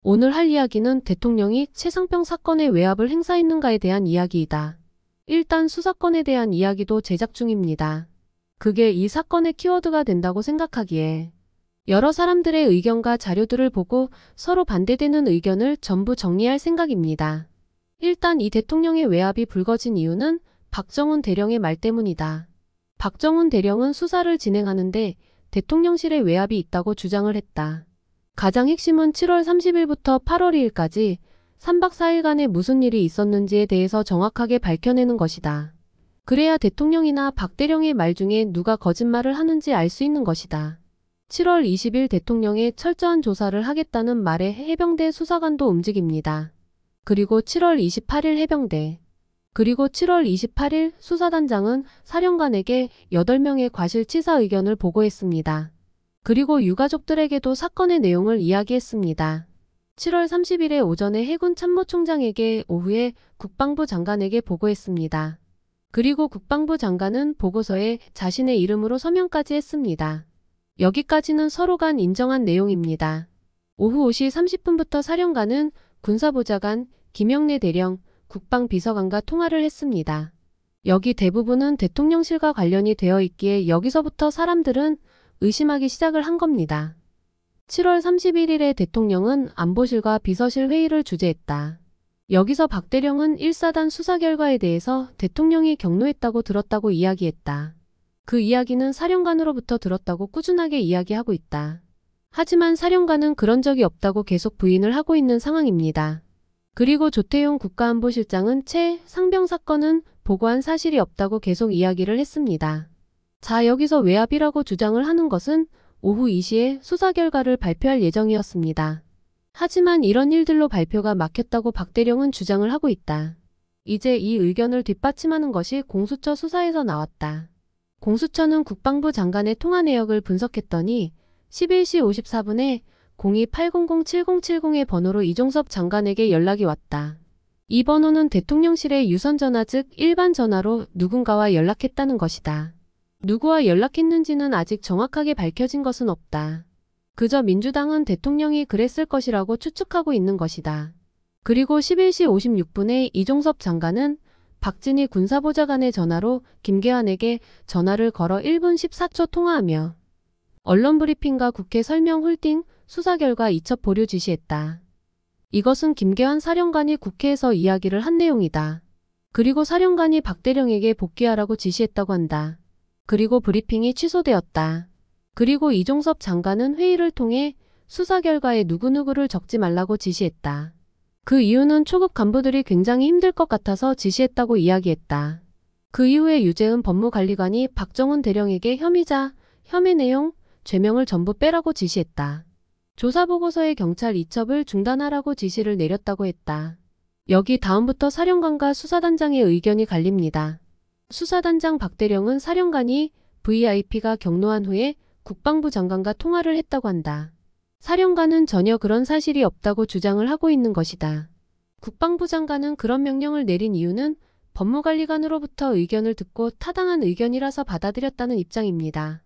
오늘 할 이야기는 대통령이 최상병 사건의 외압을 행사했는가에 대한 이야기이다. 일단 수사권에 대한 이야기도 제작 중입니다. 그게 이 사건의 키워드가 된다고 생각하기에 여러 사람들의 의견과 자료들을 보고 서로 반대되는 의견을 전부 정리할 생각입니다. 일단 이 대통령의 외압이 불거진 이유는 박정훈 대령의 말 때문이다. 박정훈 대령은 수사를 진행하는데 대통령실에 외압이 있다고 주장을 했다. 가장 핵심은 7월 30일부터 8월 2일까지 3박 4일간에 무슨 일이 있었는지에 대해서 정확하게 밝혀내는 것이다. 그래야 대통령이나 박 대령의 말 중에 누가 거짓말을 하는지 알 수 있는 것이다. 7월 20일 대통령의 철저한 조사를 하겠다는 말에 해병대 수사관도 움직입니다. 그리고 7월 28일 해병대, 그리고 7월 28일 수사단장은 사령관에게 8명의 과실치사 의견을 보고했습니다. 그리고 유가족들에게도 사건의 내용을 이야기했습니다. 7월 30일에 오전에 해군 참모총장에게, 오후에 국방부 장관에게 보고했습니다. 그리고 국방부 장관은 보고서에 자신의 이름으로 서명까지 했습니다. 여기까지는 서로 간 인정한 내용입니다. 오후 5시 30분부터 사령관은 군사보좌관 김영래 대령, 국방비서관과 통화를 했습니다. 여기 대부분은 대통령실과 관련이 되어 있기에 여기서부터 사람들은 의심하기 시작을 한 겁니다. 7월 31일에 대통령은 안보실과 비서실 회의를 주재했다. 여기서 박 대령은 1사단 수사 결과에 대해서 대통령이 경로했다고 들었다고 이야기했다. 그 이야기는 사령관으로부터 들었다고 꾸준하게 이야기하고 있다. 하지만 사령관은 그런 적이 없다고 계속 부인을 하고 있는 상황입니다. 그리고 조태용 국가안보실장은 최 상병 사건은 보고한 사실이 없다고 계속 이야기를 했습니다. 자, 여기서 외압이라고 주장을 하는 것은 오후 2시에 수사 결과를 발표할 예정이었습니다. 하지만 이런 일들로 발표가 막혔다고 박 대령은 주장을 하고 있다. 이제 이 의견을 뒷받침하는 것이 공수처 수사에서 나왔다. 공수처는 국방부 장관의 통화 내역을 분석했더니 11시 54분에 02-800-7070의 번호로 이종섭 장관에게 연락이 왔다. 이 번호는 대통령실의 유선전화, 즉 일반 전화로 누군가와 연락했다는 것이다. 누구와 연락했는지는 아직 정확하게 밝혀진 것은 없다. 그저 민주당은 대통령이 그랬을 것이라고 추측하고 있는 것이다. 그리고 11시 56분에 이종섭 장관은 박진희 군사보좌관의 전화로 김계환에게 전화를 걸어 1분 14초 통화하며 언론 브리핑과 국회 설명 홀딩, 수사 결과 이첩 보류 지시했다. 이것은 김계환 사령관이 국회에서 이야기를 한 내용이다. 그리고 사령관이 박 대령에게 복귀하라고 지시했다고 한다. 그리고 브리핑이 취소되었다. 그리고 이종섭 장관은 회의를 통해 수사 결과에 누구누구를 적지 말라고 지시했다. 그 이유는 초급 간부들이 굉장히 힘들 것 같아서 지시했다고 이야기했다. 그 이후에 유재은 법무관리관이 박정훈 대령에게 혐의자, 혐의 내용, 죄명을 전부 빼라고 지시했다. 조사보고서에 경찰 이첩을 중단하라고 지시를 내렸다고 했다. 여기 다음부터 사령관과 수사단장의 의견이 갈립니다. 수사단장 박 대령은 사령관이 VIP가 경로한 후에 국방부 장관과 통화를 했다고 한다. 사령관은 전혀 그런 사실이 없다고 주장을 하고 있는 것이다. 국방부 장관은 그런 명령을 내린 이유는 법무관리관으로부터 의견을 듣고 타당한 의견이라서 받아들였다는 입장입니다.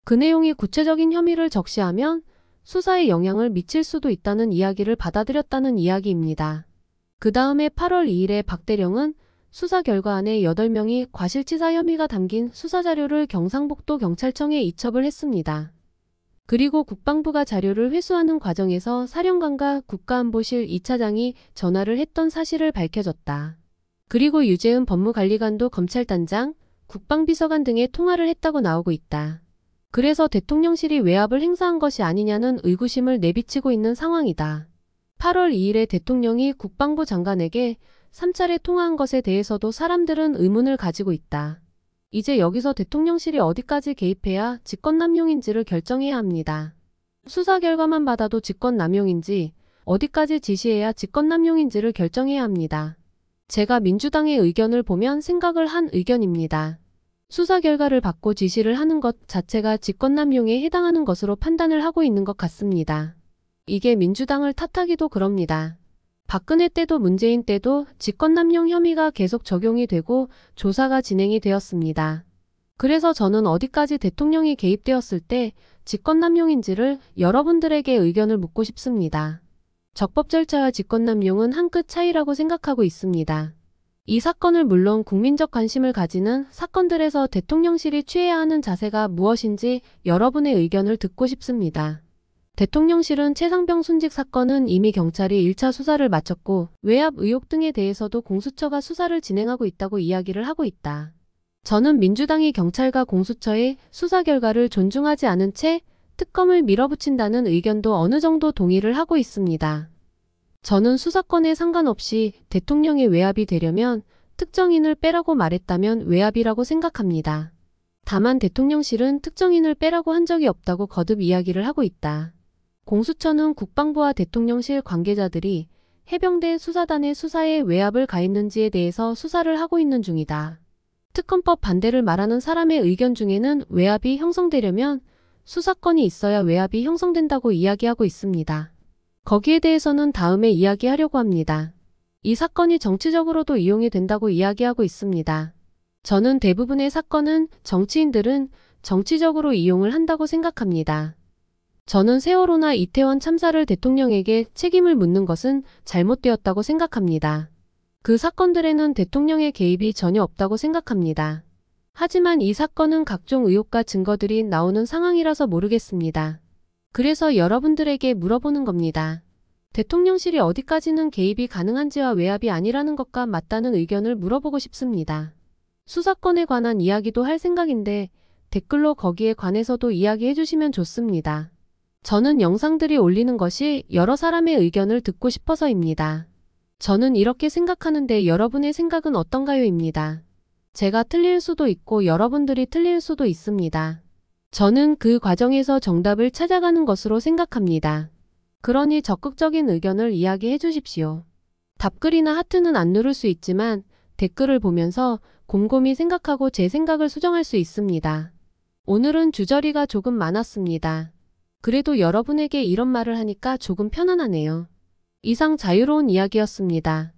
그 내용이 구체적인 혐의를 적시하면 수사에 영향을 미칠 수도 있다는 이야기를 받아들였다는 이야기입니다. 그 다음에 8월 2일에 박 대령은 수사 결과 안에 8명이 과실치사 혐의가 담긴 수사자료를 경상북도 경찰청에 이첩을 했습니다. 그리고 국방부가 자료를 회수하는 과정에서 사령관과 국가안보실 2차장이 전화를 했던 사실을 밝혀졌다. 그리고 유재은 법무관리관도 검찰단장, 국방비서관 등에 통화를 했다고 나오고 있다. 그래서 대통령실이 외압을 행사한 것이 아니냐는 의구심을 내비치고 있는 상황이다. 8월 2일에 대통령이 국방부 장관에게 3차례 통화한 것에 대해서도 사람들은 의문을 가지고 있다. 이제 여기서 대통령실이 어디까지 개입해야 직권남용인지를 결정해야 합니다. 수사 결과만 받아도 직권남용인지, 어디까지 지시해야 직권남용인지를 결정해야 합니다. 제가 민주당의 의견을 보면 생각을 한 의견입니다. 수사 결과를 받고 지시를 하는 것 자체가 직권남용에 해당하는 것으로 판단을 하고 있는 것 같습니다. 이게 민주당을 탓하기도 그럽니다. 박근혜 때도 문재인 때도 직권남용 혐의가 계속 적용이 되고 조사가 진행이 되었습니다. 그래서 저는 어디까지 대통령이 개입되었을 때 직권남용인지를 여러분들에게 의견을 묻고 싶습니다. 적법 절차와 직권남용은 한 끗 차이라고 생각하고 있습니다. 이 사건을 물론 국민적 관심을 가지는 사건들에서 대통령실이 취해야 하는 자세가 무엇인지 여러분의 의견을 듣고 싶습니다. 대통령실은 최상병 순직 사건은 이미 경찰이 1차 수사를 마쳤고 외압 의혹 등에 대해서도 공수처가 수사를 진행하고 있다고 이야기를 하고 있다. 저는 민주당이 경찰과 공수처의 수사 결과를 존중하지 않은 채 특검을 밀어붙인다는 의견도 어느 정도 동의를 하고 있습니다. 저는 수사권에 상관없이 대통령의 외압이 되려면 특정인을 빼라고 말했다면 외압이라고 생각합니다. 다만 대통령실은 특정인을 빼라고 한 적이 없다고 거듭 이야기를 하고 있다. 공수처는 국방부와 대통령실 관계자들이 해병대 수사단의 수사에 외압을 가했는지에 대해서 수사를 하고 있는 중이다. 특검법 반대를 말하는 사람의 의견 중에는 외압이 형성되려면 수사권이 있어야 외압이 형성된다고 이야기하고 있습니다. 거기에 대해서는 다음에 이야기하려고 합니다. 이 사건이 정치적으로도 이용이 된다고 이야기하고 있습니다. 저는 대부분의 사건은 정치인들은 정치적으로 이용을 한다고 생각합니다. 저는 세월호나 이태원 참사를 대통령에게 책임을 묻는 것은 잘못되었다고 생각합니다. 그 사건들에는 대통령의 개입이 전혀 없다고 생각합니다. 하지만 이 사건은 각종 의혹과 증거들이 나오는 상황이라서 모르겠습니다. 그래서 여러분들에게 물어보는 겁니다. 대통령실이 어디까지는 개입이 가능한지와 외압이 아니라는 것과 맞다는 의견을 물어보고 싶습니다. 수사권에 관한 이야기도 할 생각인데 댓글로 거기에 관해서도 이야기해 주시면 좋습니다. 저는 영상들이 올리는 것이 여러 사람의 의견을 듣고 싶어서입니다. 저는 이렇게 생각하는데 여러분의 생각은 어떤가요?입니다. 제가 틀릴 수도 있고 여러분들이 틀릴 수도 있습니다. 저는 그 과정에서 정답을 찾아가는 것으로 생각합니다. 그러니 적극적인 의견을 이야기해 주십시오. 답글이나 하트는 안 누를 수 있지만 댓글을 보면서 곰곰이 생각하고 제 생각을 수정할 수 있습니다. 오늘은 주저리가 조금 많았습니다. 그래도 여러분에게 이런 말을 하니까 조금 편안하네요. 이상 자유로운 이야기였습니다.